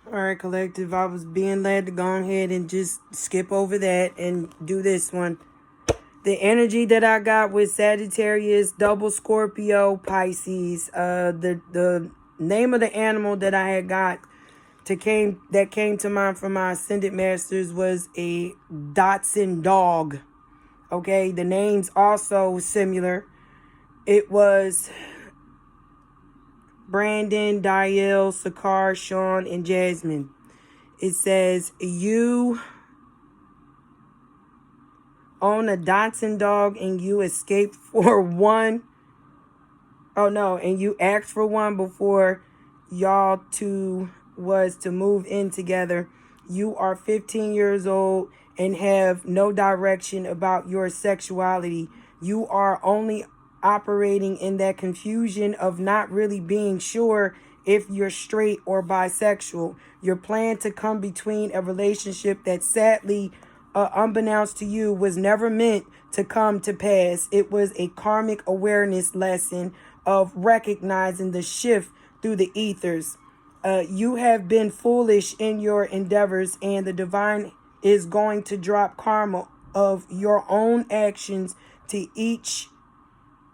All right, collective. I was being led to go ahead and just skip over that and do this one. The energy that I got with Sagittarius, double Scorpio, Pisces. The name of the animal that I had got that came to mind from my ascended masters was a Dotson dog. Okay, the name's also similar. It was Brandon, Diel, Sakar, Sean, and Jasmine. It says you own a Dotson dog and you escaped for one. Oh no, and you asked for one before y'all two was to move in together. You are 15 years old and have no direction about your sexuality. You are only operating in that confusion of not really being sure if you're straight or bisexual. Your plan to come between a relationship that sadly, unbeknownst to you, was never meant to come to pass. It was a karmic awareness lesson of recognizing the shift through the ethers. You have been foolish in your endeavors, and the divine is going to drop karma of your own actions to each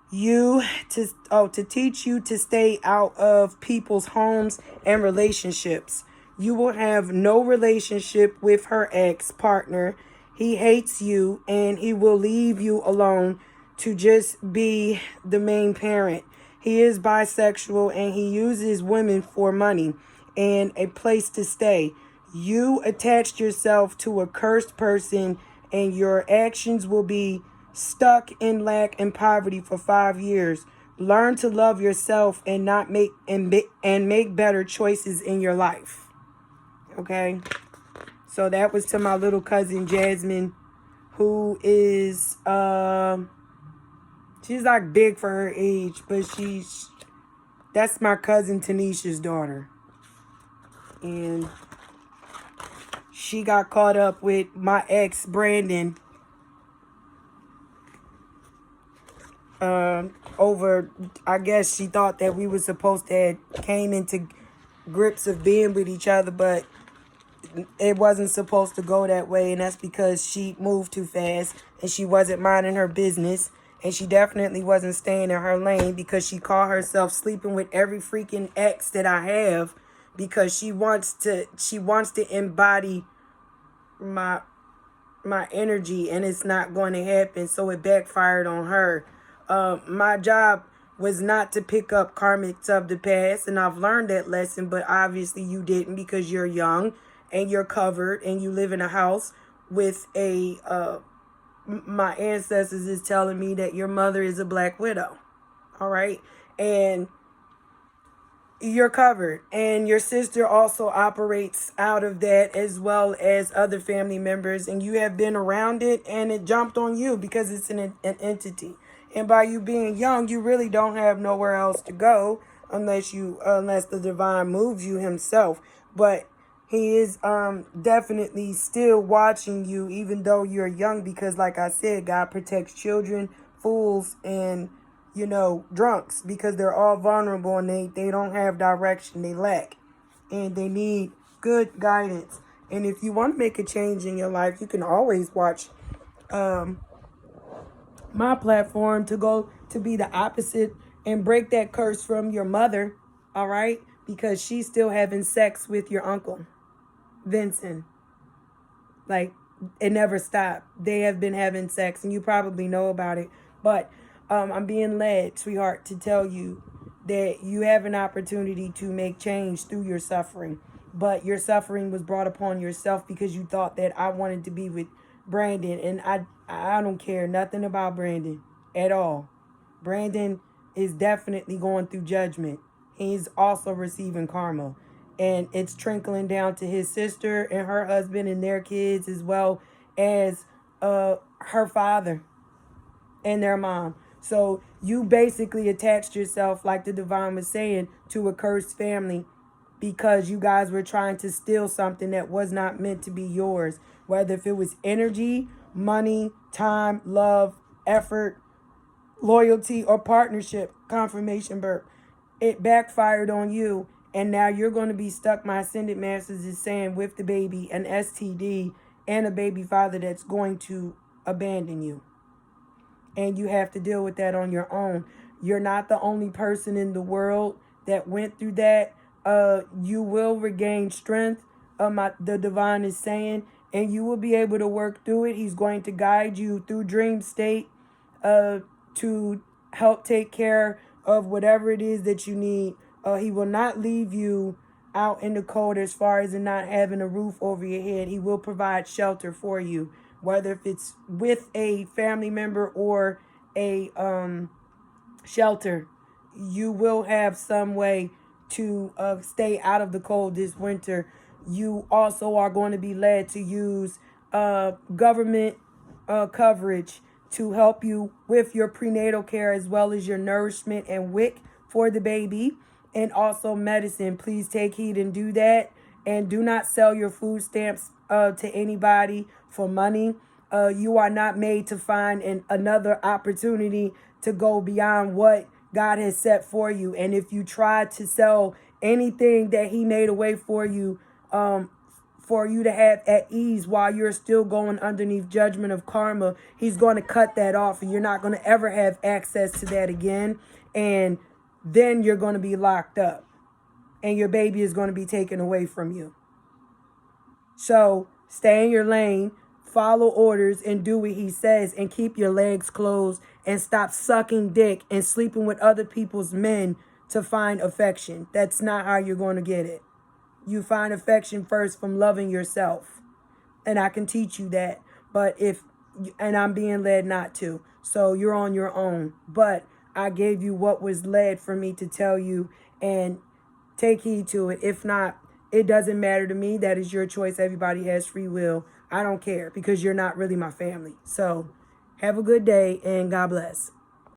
you to teach you to stay out of people's homes and relationships. You will have no relationship with her ex-partner. He hates you and he will leave you alone to just be the main parent. He is bisexual and he uses women for money and a place to stay. You attached yourself to a cursed person and your actions will be stuck in lack and poverty for 5 years. Learn to love yourself and not make better choices in your life. Okay? So that was to my little cousin Jasmine, who is she's like big for her age, but that's my cousin Tanisha's daughter. And she got caught up with my ex Brandon over, I guess she thought that we were supposed to have came into grips of being with each other, but it wasn't supposed to go that way, and that's because she moved too fast and she wasn't minding her business, and she definitely wasn't staying in her lane because she called herself sleeping with every freaking ex that I have because she wants to embody my energy, and it's not going to happen. So it backfired on her. My job was not to pick up karmics of the past, and I've learned that lesson, but obviously you didn't because you're young and you're covered and you live in a house with my ancestors is telling me that your mother is a black widow. All right. And you're covered, and your sister also operates out of that as well as other family members, and you have been around it and it jumped on you because it's an entity, and by you being young you really don't have nowhere else to go unless the divine moves you himself. But he is definitely still watching you even though you're young, because like I said, God protects children, fools, and drunks, because they're all vulnerable and they don't have direction. They lack and they need good guidance. And if you want to make a change in your life, you can always watch my platform to go to be the opposite and break that curse from your mother. All right. Because she's still having sex with your uncle, Vincent. Like, it never stopped. They have been having sex and you probably know about it. But I'm being led, sweetheart, to tell you that you have an opportunity to make change through your suffering. But your suffering was brought upon yourself because you thought that I wanted to be with Brandon. And I don't care nothing about Brandon at all. Brandon is definitely going through judgment. He's also receiving karma. And it's trickling down to his sister and her husband and their kids, as well as her father and their mom. So you basically attached yourself, like the divine was saying, to a cursed family because you guys were trying to steal something that was not meant to be yours. Whether if it was energy, money, time, love, effort, loyalty, or partnership, confirmation burp. It backfired on you, And now you're going to be stuck, my ascended masters is saying, with the baby, an STD, and a baby father that's going to abandon you. And you have to deal with that on your own. You're not the only person in the world that went through that. You will regain strength. The divine is saying, and you will be able to work through it. He's going to guide you through dream state, to help take care of whatever it is that you need. He will not leave you out in the cold as far as in not having a roof over your head. He will provide shelter for you, whether if it's with a family member or a shelter. You will have some way to stay out of the cold this winter. You also are going to be led to use government coverage to help you with your prenatal care, as well as your nourishment and WIC for the baby, and also medicine. Please take heed and do that. And do not sell your food stamps to anybody for money. You are not made to find another opportunity to go beyond what God has set for you. And if you try to sell anything that he made a way for you to have at ease while you're still going underneath judgment of karma, he's going to cut that off, and you're not going to ever have access to that again. And then you're going to be locked up, and your baby is going to be taken away from you. So stay in your lane, follow orders, and do what he says, and keep your legs closed, and stop sucking dick and sleeping with other people's men to find affection. That's not how you're going to get it. You find affection first from loving yourself. And I can teach you that. And I'm being led not to. So you're on your own. But I gave you what was led for me to tell you, and take heed to it. If not, it doesn't matter to me. That is your choice. Everybody has free will. I don't care, because you're not really my family. So have a good day, and God bless.